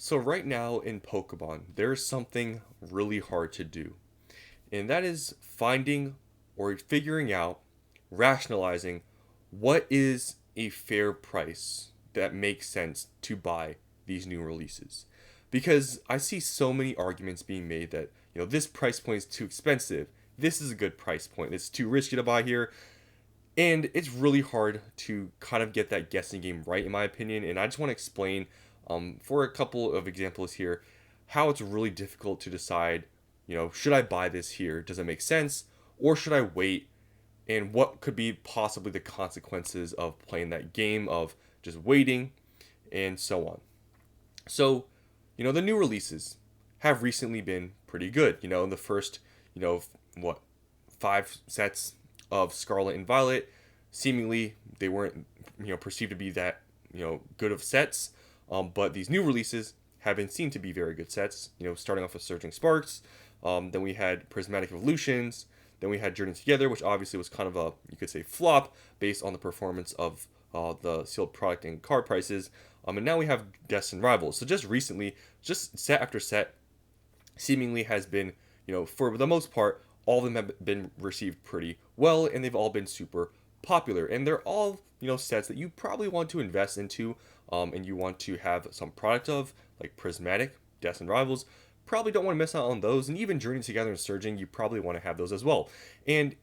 So right now in Pokemon, there's something really hard to do, and that is finding or figuring out, rationalizing what is a fair price that makes sense to buy these new releases. Because I see so many arguments being made that, this price point is too expensive. This is a good price point. It's too risky to buy here. And it's really hard to kind of get that guessing game right, in my opinion. And I just want to explain, for a couple of examples here, how it's really difficult to decide, should I buy this here? Does it make sense? Or should I wait? And what could be possibly the consequences of playing that game, of just waiting, and so on. So, the new releases have recently been pretty good. The first, what, 5 sets of Scarlet and Violet, seemingly they weren't, perceived to be that, good of sets. But these new releases have been seen to be very good sets. Starting off with Surging Sparks, then we had Prismatic Evolutions, then we had Journey Together, which obviously was kind of a, you could say, flop based on the performance of the sealed product and card prices. And now we have Destin Rivals. So just recently, just set after set, seemingly has been, for the most part, all of them have been received pretty well, and they've all been super popular. And they're all, sets that you probably want to invest into, and you want to have some product of, like Prismatic, Destin Rivals. Probably don't want to miss out on those, and even Journey Together and Surging, you probably want to have those as well. And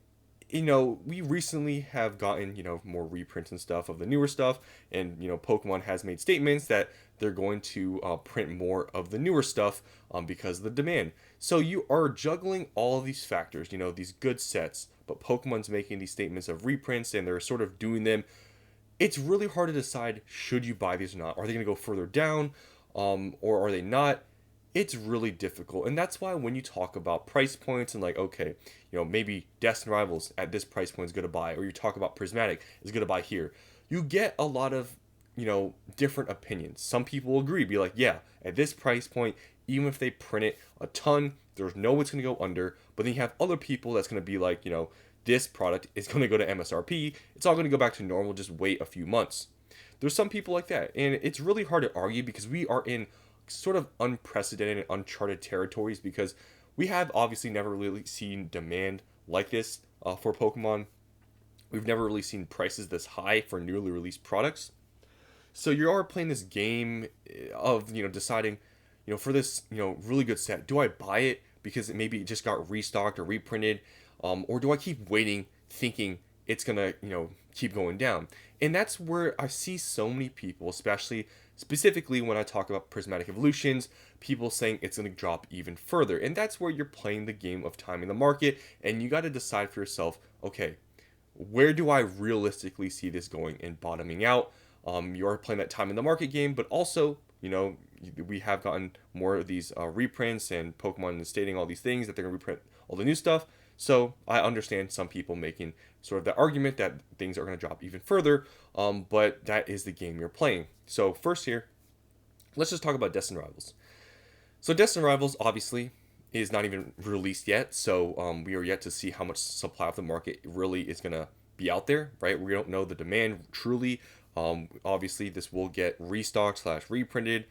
we recently have gotten, more reprints and stuff of the newer stuff, and, Pokemon has made statements that they're going to print more of the newer stuff because of the demand. So you are juggling all of these factors, these good sets, but Pokemon's making these statements of reprints and they're sort of doing them. It's really hard to decide, should you buy these or not? Are they going to go further down, or are they not? It's really difficult, and that's why when you talk about price points and like, okay, maybe Destin Rivals at this price point is going to buy, or you talk about Prismatic is going to buy here, you get a lot of, different opinions. Some people will agree, be like, yeah, at this price point, even if they print it a ton, there's no way it's going to go under. But then you have other people that's going to be like, this product is going to go to MSRP, it's all going to go back to normal, just wait a few months. There's some people like that, and it's really hard to argue because we are in sort of unprecedented and uncharted territories, because we have obviously never really seen demand like this for Pokemon. We've never really seen prices this high for newly released products. So you are playing this game of, deciding, for this, really good set, do I buy it because maybe it just got restocked or reprinted, or do I keep waiting thinking it's gonna, keep going down? And that's where I see so many people, especially specifically when I talk about Prismatic Evolutions, people saying it's going to drop even further. And that's where you're playing the game of timing the market, and you got to decide for yourself, okay, where do I realistically see this going and bottoming out? You are playing that time in the market game, but also, we have gotten more of these reprints, and Pokemon is stating all these things that they're going to reprint all the new stuff. So I understand some people making sort of the argument that things are going to drop even further, but that is the game you're playing. So first here, let's just talk about Destin Rivals. So Destin Rivals obviously is not even released yet, so we are yet to see how much supply of the market really is going to be out there, right? We don't know the demand truly. Obviously, this will get restocked / reprinted.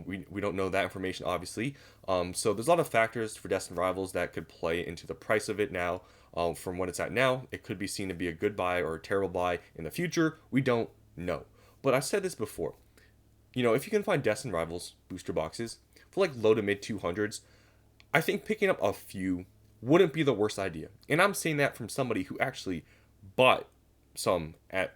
We don't know that information, obviously. So there's a lot of factors for Destin Rivals that could play into the price of it now. From what it's at now, it could be seen to be a good buy or a terrible buy in the future. We don't know. But I've said this before. If you can find Destin Rivals booster boxes for like low to mid 200s, I think picking up a few wouldn't be the worst idea. And I'm saying that from somebody who actually bought some at,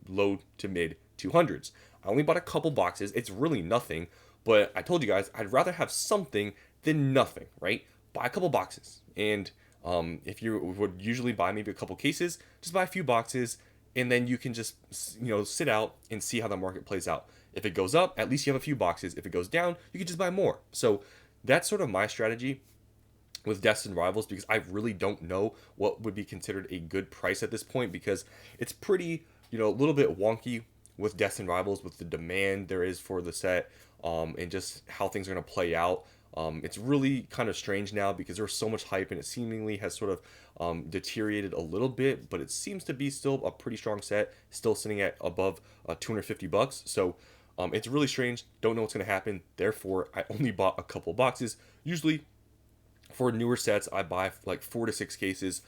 low to mid 200s. I only bought a couple boxes. It's really nothing, but I told you guys I'd rather have something than nothing, right? Buy a couple boxes. And if you would usually buy maybe a couple cases, just buy a few boxes, and then you can just, sit out and see how the market plays out. If it goes up, at least you have a few boxes. If it goes down, you can just buy more. So that's sort of my strategy with Destin Rivals, because I really don't know what would be considered a good price at this point, because it's pretty, a little bit wonky with Destin Rivals, with the demand there is for the set, and just how things are going to play out. It's really kind of strange now because there's so much hype, and it seemingly has sort of deteriorated a little bit, but it seems to be still a pretty strong set, still sitting at above $250. So It's really strange. Don't know what's going to happen. Therefore, I only bought a couple boxes. Usually, for newer sets, I buy like 4 to 6 cases,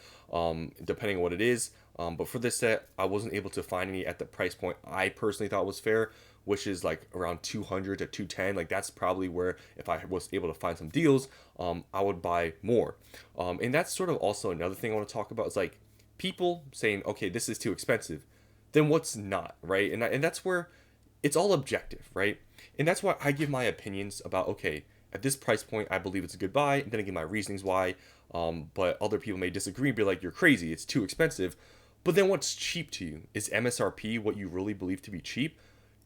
depending on what it is. But for this set, I wasn't able to find any at the price point I personally thought was fair, which is like around 200 to 210. Like that's probably where if I was able to find some deals, I would buy more. And that's sort of also another thing I want to talk about is like people saying, okay, this is too expensive. Then what's not, right? And that's where it's all objective, right? And that's why I give my opinions about, okay, at this price point, I believe it's a good buy, and then I give my reasonings why. But other people may disagree and be like, you're crazy, it's too expensive. But then what's cheap to you? Is MSRP what you really believe to be cheap?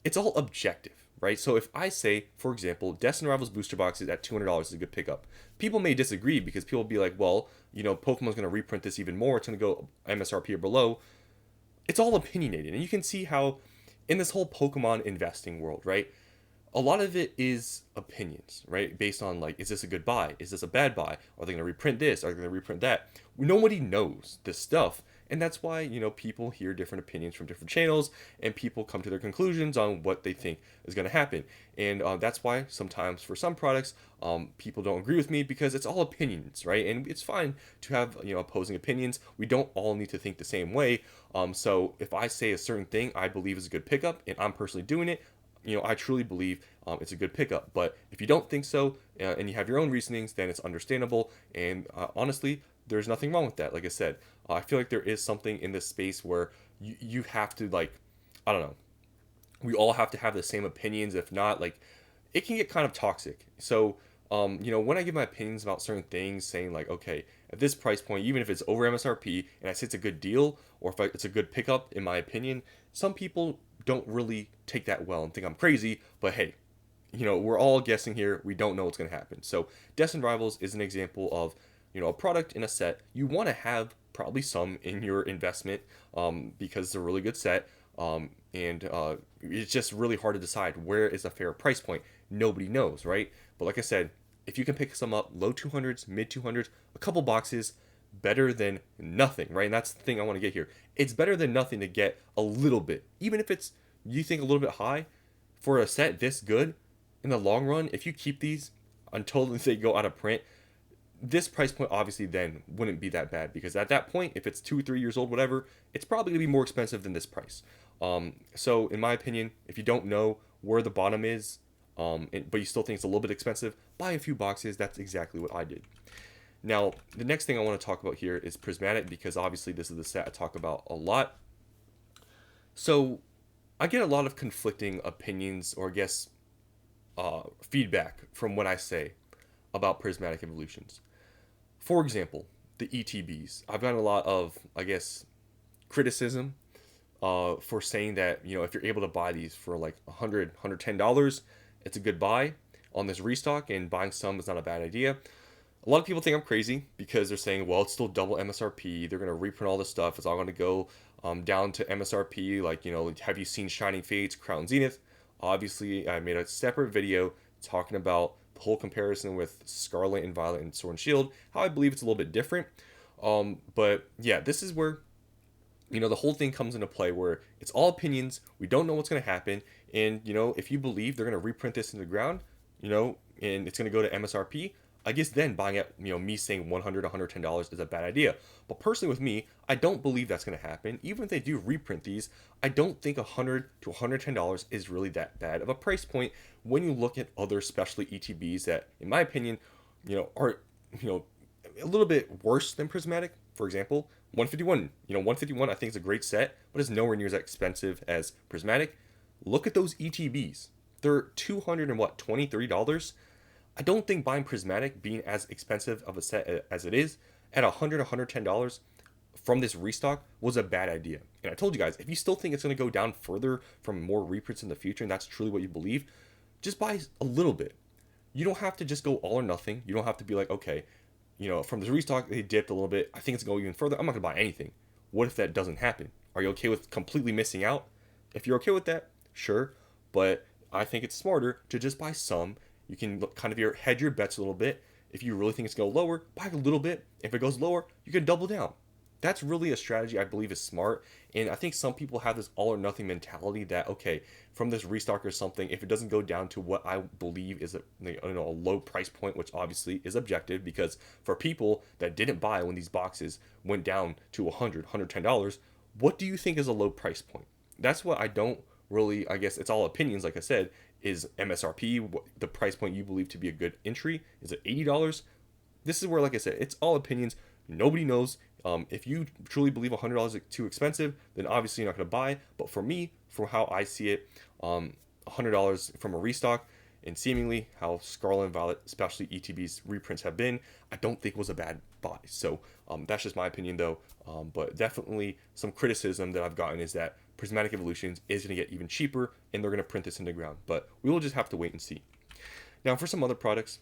It's all objective, right? So if I say, for example, Destin Rivals booster boxes at $200 is a good pickup, people may disagree because people will be like, well, Pokemon's going to reprint this even more. It's going to go MSRP or below. It's all opinionated. And you can see how in this whole Pokemon investing world, right? A lot of it is opinions, right? Based on like, is this a good buy? Is this a bad buy? Are they going to reprint this? Are they going to reprint that? Nobody knows this stuff. And that's why, people hear different opinions from different channels and people come to their conclusions on what they think is going to happen. And that's why sometimes for some products, people don't agree with me because it's all opinions, right? And it's fine to have, opposing opinions. We don't all need to think the same way. So if I say a certain thing I believe is a good pickup and I'm personally doing it, I truly believe it's a good pickup. But if you don't think so and you have your own reasonings, then it's understandable. And honestly, there's nothing wrong with that. Like I said, I feel like there is something in this space where you have to, like, I don't know, we all have to have the same opinions. If not, like, it can get kind of toxic. So, when I give my opinions about certain things, saying like, okay, at this price point, even if it's over MSRP and I say it's a good deal or if it's a good pickup, in my opinion, some people don't really take that well and think I'm crazy. But hey, we're all guessing here. We don't know what's going to happen. So Destin Rivals is an example of, a product in a set. You want to have probably some in your investment because it's a really good set. And it's just really hard to decide where is a fair price point. Nobody knows, right? But like I said, if you can pick some up, low 200s, mid 200s, a couple boxes, better than nothing, right? And that's the thing I want to get here. It's better than nothing to get a little bit, even if it's you think a little bit high for a set this good. In the long run, if you keep these until they go out of print, this price point obviously then wouldn't be that bad because at that point, if it's 2 or 3 years old, whatever, it's probably gonna be more expensive than this price. So in my opinion, if you don't know where the bottom is, but you still think it's a little bit expensive, buy a few boxes. That's exactly what I did. Now, the next thing I want to talk about here is Prismatic because obviously this is the set I talk about a lot. So I get a lot of conflicting opinions or I guess feedback from what I say about Prismatic Evolutions. For example, the ETBs. I've gotten a lot of, I guess, criticism for saying that, if you're able to buy these for like $100, $110, it's a good buy on this restock and buying some is not a bad idea. A lot of people think I'm crazy because they're saying, well, it's still double MSRP. They're going to reprint all this stuff. It's all going to go down to MSRP. Like, have you seen Shining Fates, Crown Zenith? Obviously, I made a separate video talking about the whole comparison with Scarlet and Violet and Sword and Shield, how I believe it's a little bit different. But yeah, this is where, the whole thing comes into play where it's all opinions. We don't know what's going to happen. And, if you believe they're going to reprint this in the ground, and it's going to go to MSRP, I guess then buying it, me saying $100, $110 is a bad idea. But personally with me, I don't believe that's going to happen. Even if they do reprint these, I don't think $100 to $110 is really that bad of a price point when you look at other specialty ETBs that, in my opinion, are, a little bit worse than Prismatic. For example, 151. 151 I think is a great set, but it's nowhere near as expensive as Prismatic. Look at those ETBs. They're $200 and what, $20, $30? I don't think buying Prismatic being as expensive of a set as it is at $100, $110 from this restock was a bad idea. And I told you guys, if you still think it's going to go down further from more reprints in the future, and that's truly what you believe, just buy a little bit. You don't have to just go all or nothing. You don't have to be like, okay, from this restock, they dipped a little bit. I think it's going to go even further. I'm not going to buy anything. What if that doesn't happen? Are you okay with completely missing out? If you're okay with that, sure. But I think it's smarter to just buy some. You can kind of hedge your bets a little bit. If you really think it's going to go lower, buy a little bit. If it goes lower, you can double down. that's really a strategy I believe is smart. And I think some people have this all or nothing mentality that, okay, from this restock or something, if it doesn't go down to what I believe is a low price point, which obviously is objective, because for people that didn't buy when these boxes went down to $110, what do you think is a low price point? That's what I don't really, I guess it's all opinions, like I said, is MSRP, the price point you believe to be a good entry? Is it $80? This is where, like I said, it's all opinions. Nobody knows. If you truly believe $100 is too expensive, then obviously you're not going to buy. But for me, for how I see it, $100 from a restock, and seemingly how Scarlet and Violet, especially ETBs reprints have been, I don't think was a bad buy. So that's just my opinion, though. But definitely some criticism that I've gotten is that Prismatic Evolutions is going to get even cheaper, and they're going to print this into the ground. But we will just have to wait and see. Now, for some other products,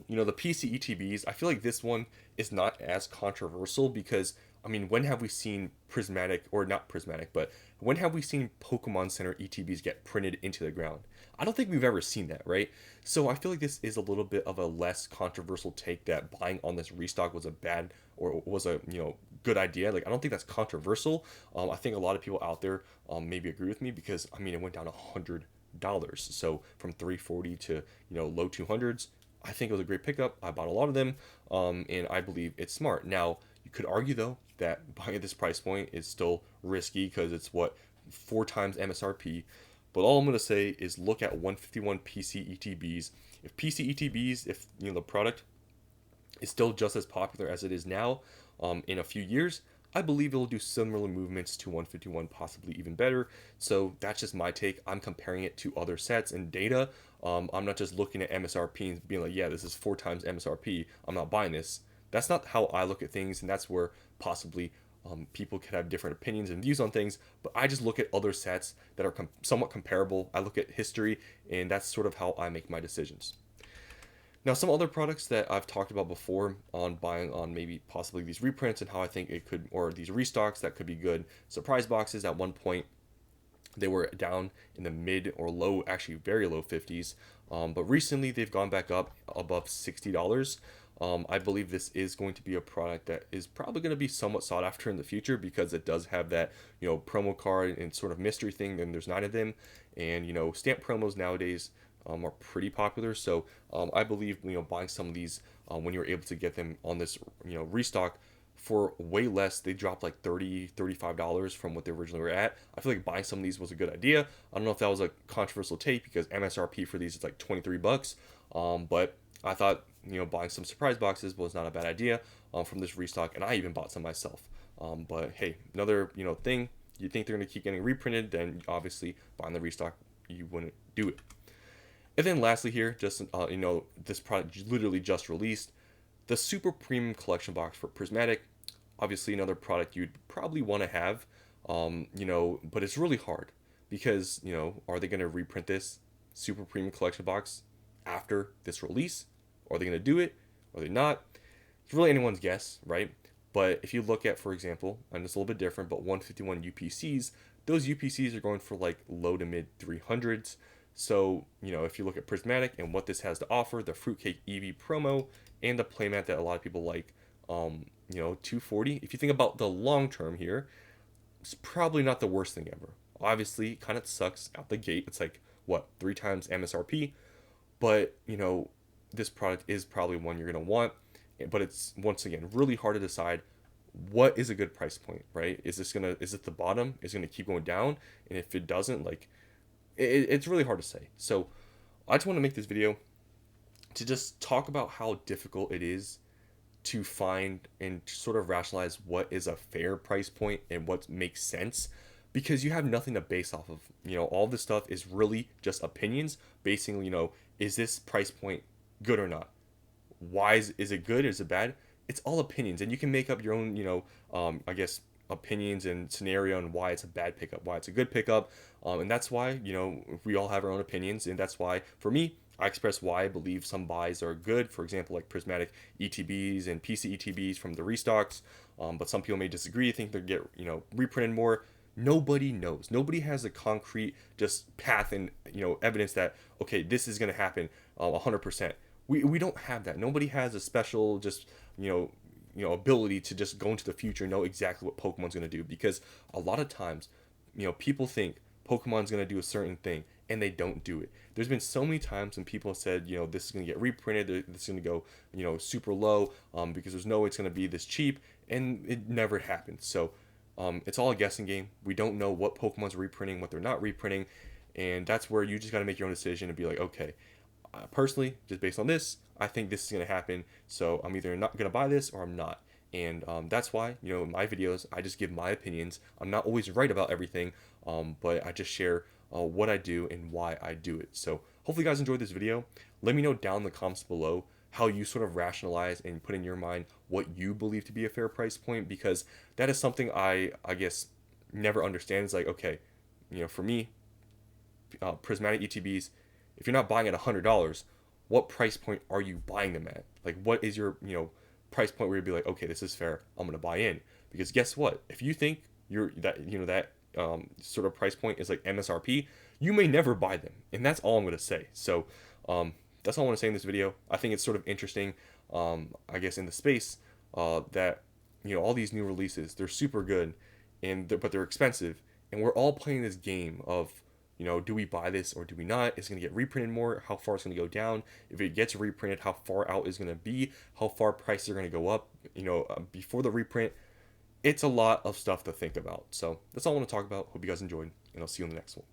the PC ETBs, I feel like this one is not as controversial because, I mean, when have we seen Prismatic, or not Prismatic, but when have we seen Pokemon Center ETBs get printed into the ground? I don't think we've ever seen that, right? So I feel like this is a little bit of a less controversial take that buying on this restock was a bad or was a, good idea. Like, I don't think that's controversial. I think a lot of people out there maybe agree with me because, I mean, it went down $100. So from 340 to, low 200s. I think it was a great pickup. I bought a lot of them, and I believe it's smart. Now, you could argue, though, that buying at this price point is still risky because it's, 4 times MSRP. But all I'm going to say is look at 151 PC ETBs. If PC ETBs, if the product is still just as popular as it is now, in a few years, I believe it'll do similar movements to 151, possibly even better. So that's just my take. I'm comparing it to other sets and data. I'm not just looking at MSRP and being like, yeah, this is 4 times MSRP. I'm not buying this. That's not how I look at things, and that's where possibly people could have different opinions and views on things. But I just look at other sets that are somewhat comparable. I look at history, and that's sort of how I make my decisions. Now, some other products that I've talked about before on buying on maybe possibly these reprints and how I think it could, or these restocks that could be good. Surprise boxes at one point, they were down in the mid or low, actually very low 50s. But recently they've gone back up above $60. I believe this is going to be a product that is probably going to be somewhat sought after in the future because it does have that, promo card and sort of mystery thing. And there's 9 of them. And, stamp promos nowadays are pretty popular. So I believe, buying some of these when you're able to get them on this, restock for way less. They dropped like $35 from what they originally were at. I feel like buying some of these was a good idea. I don't know if that was a controversial take because MSRP for these is like $23. But I thought, buying some surprise boxes was not a bad idea from this restock, and I even bought some myself. But hey, another, thing, you think they're going to keep getting reprinted, then obviously buying the restock, you wouldn't do it. And then lastly here, just, this product literally just released, the Super Premium Collection Box for Prismatic. Obviously another product you'd probably want to have, but it's really hard because, are they going to reprint this Super Premium Collection Box after this release? Are they going to do it? Are they not? It's really anyone's guess, right? But if you look at, for example, and it's a little bit different, but 151 UPCs, those UPCs are going for like low to mid 300s. So, if you look at Prismatic and what this has to offer, the Fruitcake EV promo and the playmat that a lot of people like, 240. If you think about the long term here, it's probably not the worst thing ever. Obviously, it kind of sucks out the gate. It's like, 3 times MSRP. But, this product is probably one you're going to want. But it's, once again, really hard to decide what is a good price point, right? Is it the bottom? Is it going to keep going down? And if it doesn't, it's really hard to say. So I just want to make this video to just talk about how difficult it is to find and sort of rationalize what is a fair price point and what makes sense, because you have nothing to base off of. All this stuff is really just opinions basing, is this price point good or not? Why is it good? Is it bad? It's all opinions, and you can make up your own, I guess, opinions and scenario and why it's a bad pickup, why it's a good pickup. And that's why, we all have our own opinions, and that's why, for me, I express why I believe some buys are good. For example, like Prismatic ETBs and PC ETBs from the restocks. But some people may disagree, think they get, reprinted more. Nobody knows. Nobody has a concrete just path and, evidence that, okay, this is going to happen 100%. We don't have that. Nobody has a special just, ability to just go into the future and know exactly what Pokemon's going to do, because a lot of times, people think Pokemon's going to do a certain thing and they don't do it. There's been so many times when people have said, this is going to get reprinted, this is going to go, super low, because there's no way it's going to be this cheap, and it never happens. So it's all a guessing game. We don't know what Pokemon's reprinting, what they're not reprinting, and that's where you just got to make your own decision and be like, okay, personally, just based on this, I think this is going to happen. So I'm either not going to buy this or I'm not. And that's why, in my videos, I just give my opinions. I'm not always right about everything, but I just share what I do and why I do it. So hopefully you guys enjoyed this video. Let me know down in the comments below how you sort of rationalize and put in your mind what you believe to be a fair price point, because that is something I guess never understand. It's like, okay, for me, prismatic ETBs, if you're not buying at $100, what price point are you buying them at? Like, what is your price point where you'd be like, okay, this is fair, I'm gonna buy in? Because guess what? If you think that sort of price point is like MSRP, you may never buy them, and that's all I'm gonna say. So that's all I want to say in this video. I think it's sort of interesting, I guess, in the space that all these new releases, they're super good, but they're expensive, and we're all playing this game of do we buy this or do we not? It's going to get reprinted more. How far it's going to go down? If it gets reprinted, how far out is going to be? How far prices are going to go up? Before the reprint, it's a lot of stuff to think about. So that's all I want to talk about. Hope you guys enjoyed, and I'll see you in the next one.